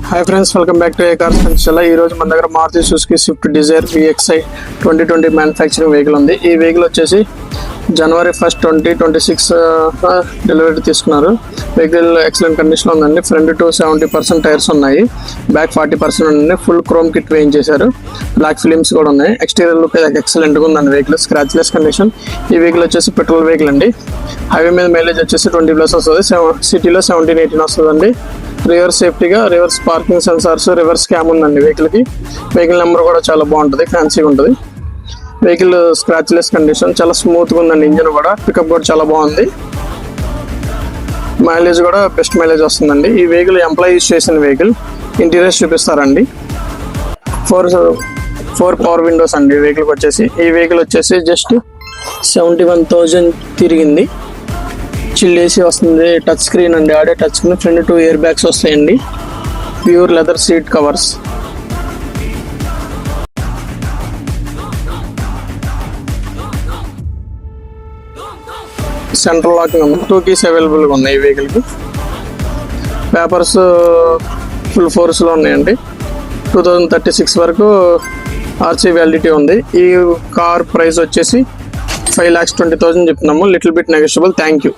Hi friends, welcome back to A cars friends. ఈ రోజు మన దగ్గర Maruti Suzuki Swift Dzire VXi 2020 manufacturing vehicle ఉంది. ఈ వెహికల్ వచ్చేసి January 1st 2026 డెలివరీ తీసుకున్నారు. వెహికల్ ఎక్సలెంట్ కండిషన్ ఉందండి. ఫ్రంట్ టు 70% టైర్స్ ఉన్నాయి, బ్యాక్ 40% ఉంది. ఫుల్ క్రోమ్ కిట్ వేయించేశారు, బ్లాక్ ఫిలిమ్స్ కూడా ఉన్నాయి. ఎక్స్టీరియర్ లుక్ ఎక్సలెంట్గా ఉందండి. Vehicle scratchless condition. ఈ వెహికల్ వచ్చేసి పెట్రోల్ వెహికల్ అండి. హైవే మీద మైలేజ్ వచ్చేసి 20+ వస్తుంది, సిటీలో 17-18 వస్తుందండి. రివర్స్ సేఫ్టీగా reverse parking sensors, reverse cam ఉందండి వెహికల్కి. వెహికల్ నెంబర్ కూడా చాలా బాగుంటుంది, ఫ్యాన్సీగా ఉంటుంది. వెహికల్ స్క్రాచ్లెస్ కండిషన్, చాలా స్మూత్గా ఉందండి. ఇంజిన్ కూడా, పికప్ కూడా చాలా బాగుంది. మైలేజ్ కూడా బెస్ట్ మైలేజ్ వస్తుందండి. ఈ వెహికల్ ఎంప్లాయ్ యూజ్ చేసిన వెహికల్. ఇంటీరియర్స్ చూపిస్తారండి. ఫోర్ పవర్ విండోస్ అండి వెహికల్కి వచ్చేసి. ఈ వెహికల్ వచ్చేసి జస్ట్ 71,000 తిరిగింది. చిల్ ఏసీ వస్తుంది, టచ్ స్క్రీన్ అండి, ఆడే touch screen. Front 2 air bags వస్తాయండి. Pure leather seat covers. Central locking ఉంది. 2 keys అవైలబుల్గా ఉన్నాయి ఈ వెహికల్కి. పేపర్స్ ఫుల్ ఫోర్స్లో ఉన్నాయండి. 2036 వరకు ఆర్సీ వ్యాలిడిటీ ఉంది. ఈ కార్ ప్రైస్ వచ్చేసి 5,20,000 చెప్తున్నాము. Little bit negotiable. Thank you.